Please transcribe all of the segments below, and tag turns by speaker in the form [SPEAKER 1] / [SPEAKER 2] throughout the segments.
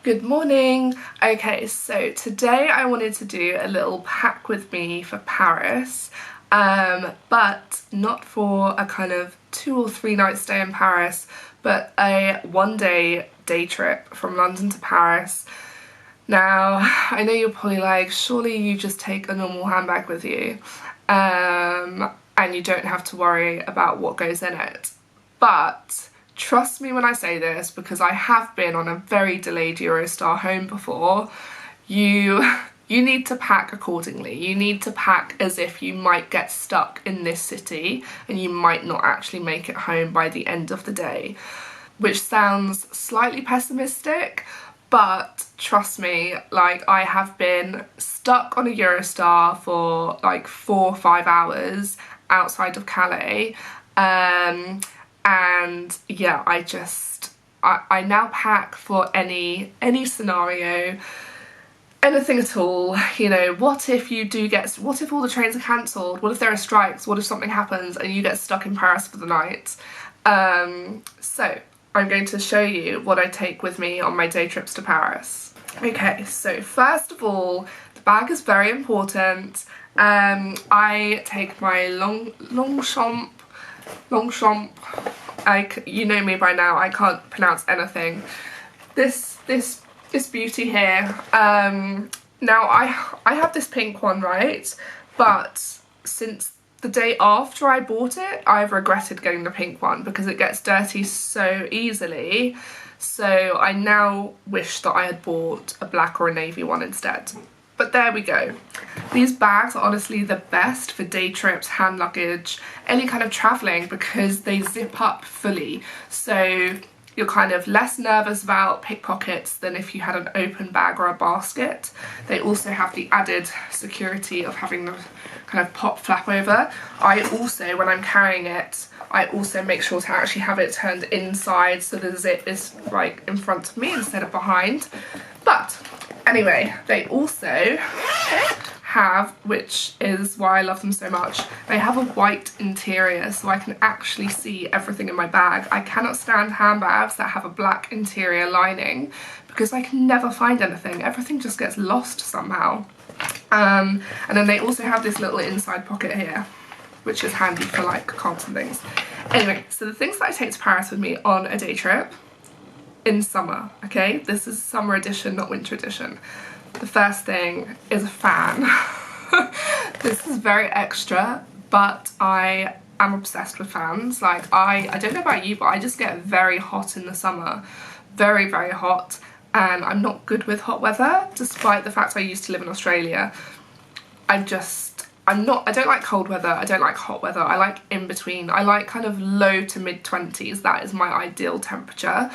[SPEAKER 1] Good morning. Okay, so today I wanted to do a little pack with me for Paris, but not for a kind of 2 or 3 night stay in Paris, but a 1-day day trip from London to Paris. Now, I know you're probably like, surely you just take a normal handbag with you, and you don't have to worry about what goes in it. But trust me when I say this, because I have been on a very delayed Eurostar home before. You need to pack accordingly. You need to pack as if you might get stuck in this city and you might not actually make it home by the end of the day, which sounds slightly pessimistic, but trust me, like, I have been stuck on a Eurostar for like 4 or 5 hours outside of Calais, and yeah, I now pack for any scenario, anything at all. You know, what if all the trains are cancelled? What if there are strikes? What if something happens and you get stuck in Paris for the night? So I'm going to show you what I take with me on my day trips to Paris. Okay, so first of all, the bag is very important. I take my Longchamp. You know me by now, I can't pronounce anything. This beauty here. Now I have this pink one, right? But since the day after I bought it, I've regretted getting the pink one because it gets dirty so easily. So I now wish that I had bought a black or a navy one instead. But there we go. These bags are honestly the best for day trips, hand luggage, any kind of travelling, because they zip up fully. So you're kind of less nervous about pickpockets than if you had an open bag or a basket. They also have the added security of having the kind of pop flap over. I also, when I'm carrying it, I also make sure to actually have it turned inside so the zip is like in front of me instead of behind. But anyway, they also have, which is why I love them so much, they have a white interior so I can actually see everything in my bag. I cannot stand handbags that have a black interior lining because I can never find anything. Everything just gets lost somehow. And then they also have this little inside pocket here, which is handy for like cards and things. Anyway, so the things that I take to Paris with me on a day trip in summer, okay? This is summer edition, not winter edition. The first thing is a fan. This is very extra, but I am obsessed with fans. Like, I don't know about you, but I just get very hot in the summer. Very, very hot. And I'm not good with hot weather, despite the fact I used to live in Australia. I don't like cold weather, I don't like hot weather, I like in between. I like kind of low to mid 20s, that is my ideal temperature.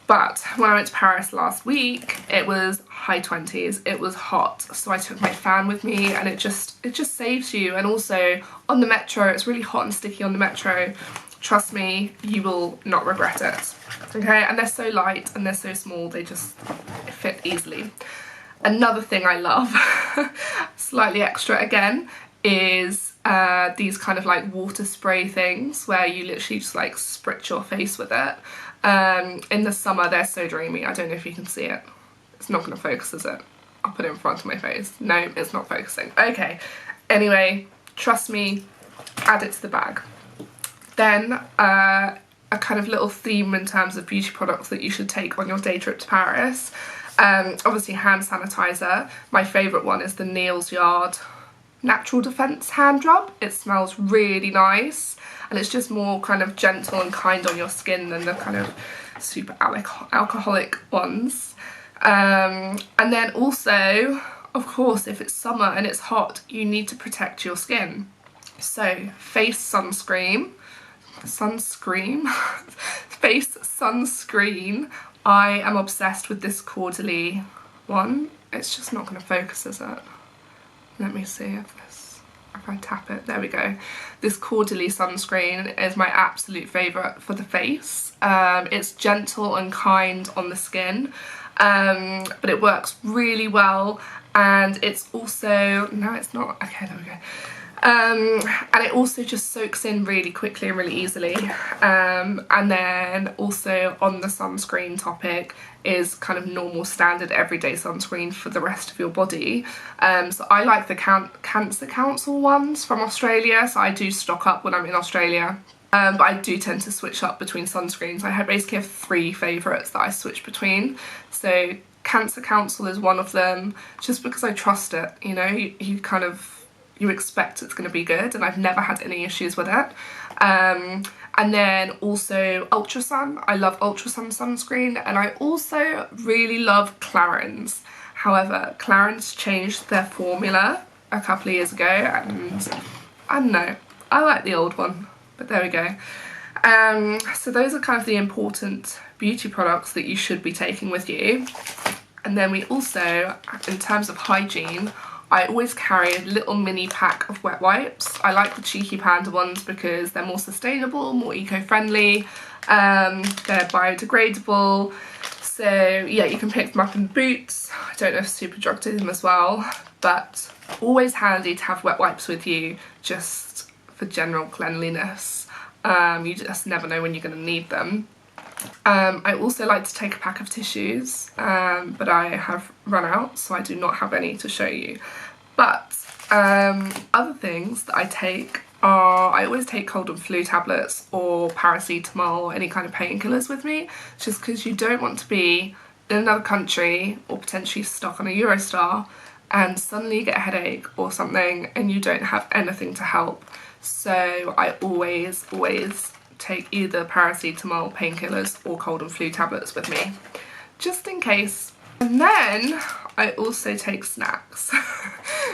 [SPEAKER 1] But when I went to Paris last week, it was high 20s, it was hot, so I took my fan with me, and it just saves you. And also on the metro, it's really hot and sticky on the metro. Trust me, you will not regret it. Okay, and they're so light and they're so small, they just fit easily. Another thing I love, slightly extra again, is these kind of like water spray things where you literally just like spritz your face with it. In the summer, they're so dreamy. I don't know if you can see it. It's not going to focus, is it? I'll put it in front of my face. No, it's not focusing. Okay. Anyway, trust me, add it to the bag. Then a kind of little theme in terms of beauty products that you should take on your day trip to Paris. Obviously hand sanitizer. My favourite one is the Neal's Yard Natural Defence hand rub. It smells really nice, and it's just more kind of gentle and kind on your skin than the kind of super alcoholic ones. And then also, of course, if it's summer and it's hot, you need to protect your skin. So face sunscreen. Face sunscreen. I am obsessed with this Quarterly one. It's just not going to focus, is it? Let me see if I tap it. There we go. This Quarterly sunscreen is my absolute favourite for the face. It's gentle and kind on the skin, but it works really well, and it's also, no, it's not, okay, there we go. And it also just soaks in really quickly and really easily. And then also on the sunscreen topic is kind of normal standard everyday sunscreen for the rest of your body. So I like the Cancer Council ones from Australia, so I do stock up when I'm in Australia. But I do tend to switch up between sunscreens. I basically have 3 favourites that I switch between. So Cancer Council is one of them, just because I trust it, you know, you expect it's going to be good, and I've never had any issues with it. And then also Ultra Sun. I love Ultra Sun sunscreen, and I also really love Clarins. However, Clarins changed their formula a couple of years ago, and I don't know, I like the old one, but there we go. So those are kind of the important beauty products that you should be taking with you. And then we also, in terms of hygiene, I always carry a little mini pack of wet wipes. I like the Cheeky Panda ones because they're more sustainable, more eco-friendly, they're biodegradable. So yeah, you can pick them up in boots. I don't know if Superdrug do them as well, but always handy to have wet wipes with you just for general cleanliness. You just never know when you're going to need them. I also like to take a pack of tissues, but I have run out, so I do not have any to show you. But other things that I take are, I always take cold and flu tablets or paracetamol or any kind of painkillers with me, just because you don't want to be in another country or potentially stuck on a Eurostar and suddenly you get a headache or something and you don't have anything to help. So I always take either paracetamol, painkillers or cold and flu tablets with me, just in case. And then I also take snacks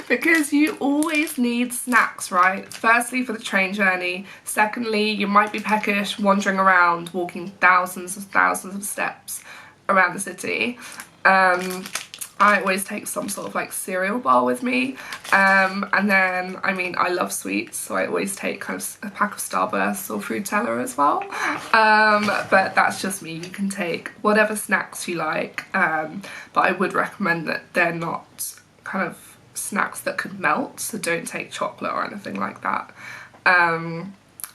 [SPEAKER 1] because you always need snacks, right? Firstly, for the train journey. Secondly, you might be peckish wandering around, walking thousands of steps around the city. I always take some sort of like cereal bar with me, and then, I mean, I love sweets, so I always take kind of a pack of Starbursts or Frutella as well, but that's just me. You can take whatever snacks you like, but I would recommend that they're not kind of snacks that could melt, so don't take chocolate or anything like that.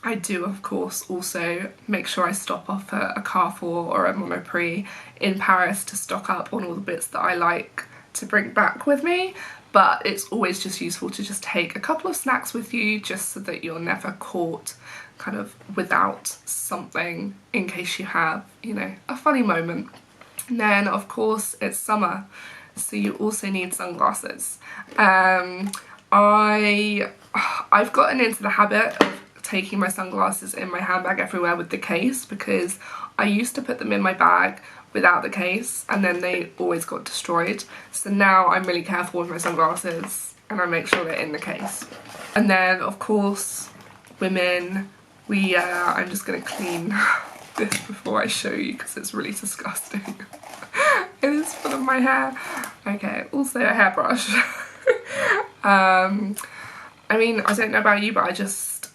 [SPEAKER 1] I do, of course, also make sure I stop off at a Carrefour or a Monoprix in Paris to stock up on all the bits that I like to bring back with me, but it's always just useful to just take a couple of snacks with you just so that you're never caught kind of without something in case you have, you know, a funny moment. And then, of course, it's summer, so you also need sunglasses. I've gotten into the habit of taking my sunglasses in my handbag everywhere with the case, because I used to put them in my bag without the case and then they always got destroyed. So now I'm really careful with my sunglasses and I make sure they're in the case. And then, of course, women, I'm just going to clean this before I show you because it's really disgusting. It is full of my hair. Okay, also a hairbrush. I mean, I don't know about you, but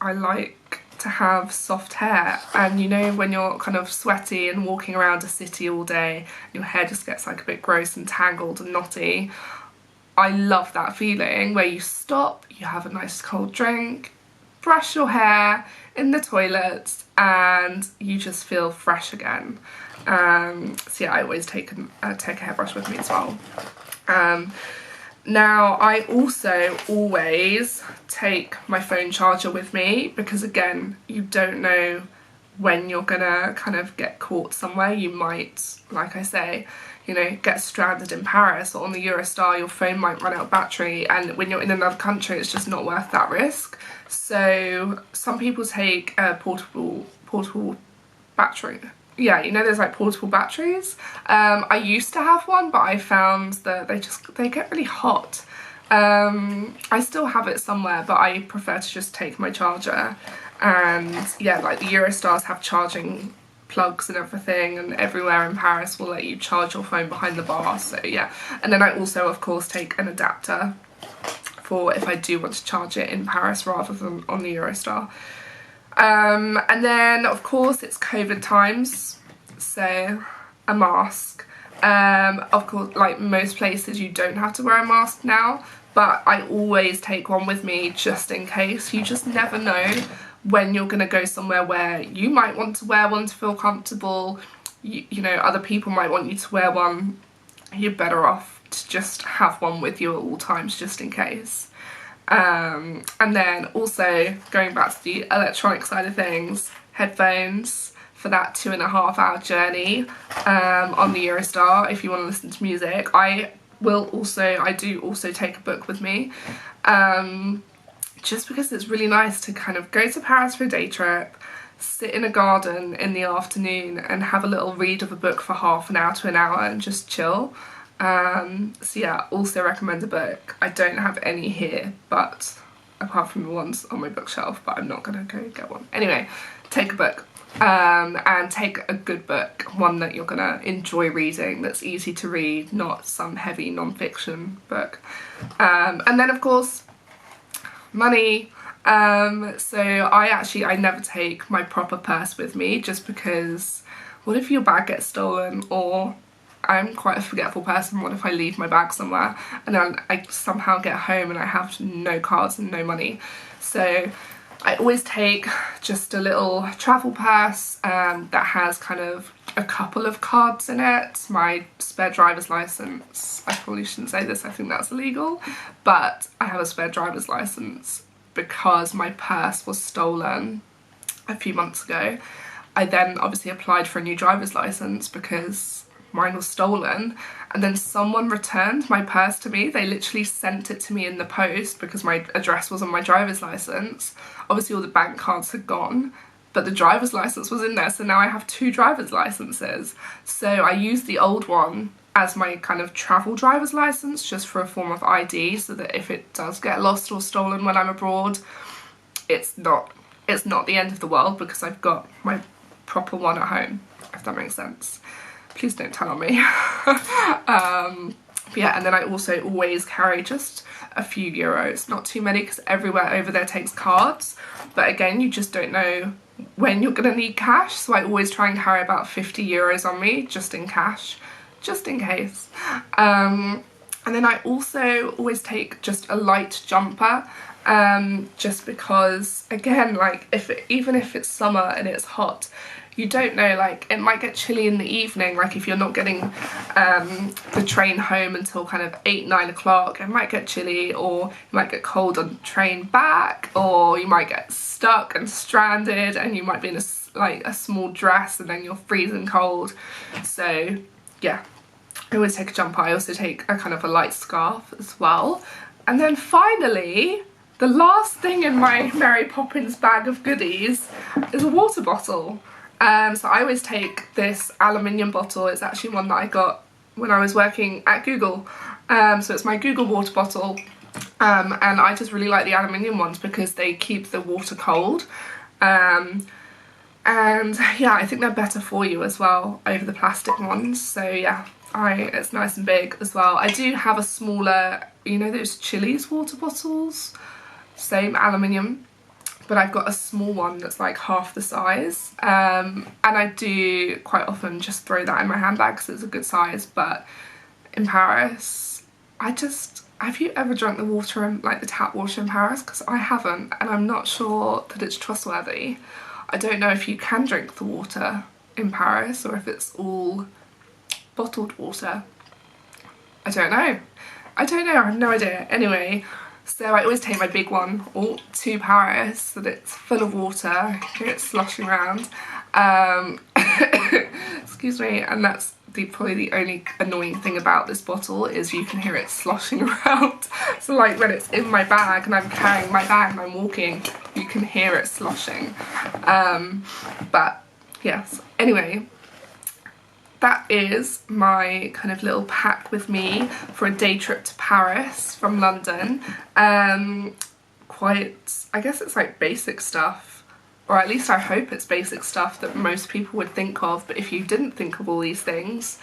[SPEAKER 1] I like to have soft hair, and you know when you're kind of sweaty and walking around a city all day, your hair just gets like a bit gross and tangled and knotty. I love that feeling where you stop, you have a nice cold drink, brush your hair in the toilet and you just feel fresh again. So yeah, I always take a hairbrush with me as well. Now, I also always take my phone charger with me because, again, you don't know when you're gonna kind of get caught somewhere. You might, like I say, you know, get stranded in Paris or on the Eurostar, your phone might run out of battery, and when you're in another country it's just not worth that risk. So some people take a portable battery. Yeah, you know, there's like portable batteries. I used to have one, but I found that they get really hot. I still have it somewhere, but I prefer to just take my charger. And yeah, like the Eurostars have charging plugs and everything, and everywhere in Paris will let you charge your phone behind the bar, so yeah. And then I also, of course, take an adapter for if I do want to charge it in Paris rather than on the Eurostar. And then, of course, it's COVID times, so a mask. Of course, like most places, you don't have to wear a mask now, but I always take one with me just in case. You just never know when you're going to go somewhere where you might want to wear one to feel comfortable. You know, other people might want you to wear one. You're better off to just have one with you at all times just in case. And then also going back to the electronic side of things, headphones for that 2.5 hour journey on the Eurostar if you want to listen to music. I do also take a book with me, just because it's really nice to kind of go to Paris for a day trip, sit in a garden in the afternoon and have a little read of a book for half an hour to an hour and just chill. So yeah, also recommend a book. I don't have any here, but apart from the ones on my bookshelf, but I'm not gonna go get one. Anyway, take a book, and take a good book, one that you're gonna enjoy reading, that's easy to read, not some heavy non-fiction book. And then of course, money. So I never take my proper purse with me, just because what if your bag gets stolen, or I'm quite a forgetful person, what if I leave my bag somewhere and then I somehow get home and I have no cards and no money. So I always take just a little travel purse that has kind of a couple of cards in it, my spare driver's license. I probably shouldn't say this, I think that's illegal, but I have a spare driver's license because my purse was stolen a few months ago. I then obviously applied for a new driver's license because mine was stolen, and then someone returned my purse to me. They literally sent it to me in the post because my address was on my driver's license. Obviously all the bank cards had gone, but the driver's license was in there, so now I have 2 driver's licenses. So I used the old one as my kind of travel driver's license, just for a form of ID, so that if it does get lost or stolen when I'm abroad, it's not the end of the world because I've got my proper one at home, if that makes sense. Please don't tell on me. Yeah, and then I also always carry just a few euros, not too many because everywhere over there takes cards, but again, you just don't know when you're gonna need cash, so I always try and carry about 50 euros on me just in cash, just in case. And then I also always take just a light jumper, just because, again, like even if it's summer and it's hot, you don't know, like it might get chilly in the evening, like if you're not getting the train home until kind of 8-9 o'clock, it might get chilly, or you might get cold on the train back, or you might get stuck and stranded and you might be in a small dress and then you're freezing cold. So yeah, I always take a jumper. I also take a kind of a light scarf as well. And then finally, the last thing in my Mary Poppins bag of goodies is a water bottle. So I always take this aluminium bottle. It's actually one that I got when I was working at Google. So it's my Google water bottle. And I just really like the aluminium ones because they keep the water cold. And yeah, I think they're better for you as well over the plastic ones. So yeah, it's nice and big as well. I do have a smaller, you know those Chili's water bottles? Same aluminium. But I've got a small one that's like half the size, and I do quite often just throw that in my handbag because it's a good size. But in Paris, have you ever drunk the water in, like the tap water in Paris? Because I haven't, and I'm not sure that it's trustworthy. I don't know if you can drink the water in Paris or if it's all bottled water. I don't know, I have no idea. Anyway, so I always take my big one to Paris so that it's full of water, it's sloshing around. Excuse me, and that's probably the only annoying thing about this bottle is you can hear it sloshing around. So like when it's in my bag and I'm carrying my bag and I'm walking, you can hear it sloshing. But yes, anyway, that is my kind of little pack with me for a day trip to Paris from London. I guess it's like basic stuff, or at least I hope it's basic stuff that most people would think of, but if you didn't think of all these things,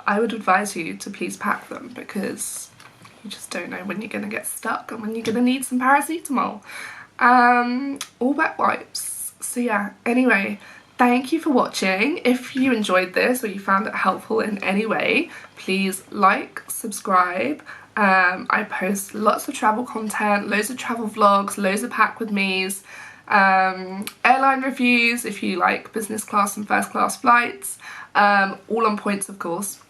[SPEAKER 1] I would advise you to please pack them because you just don't know when you're going to get stuck and when you're going to need some paracetamol. Or wet wipes. So yeah, anyway, thank you for watching. If you enjoyed this or you found it helpful in any way, please like, subscribe. I post lots of travel content, loads of travel vlogs, loads of pack with me's, airline reviews if you like business class and first class flights, all on points of course.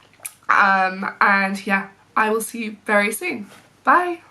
[SPEAKER 1] And yeah, I will see you very soon. Bye!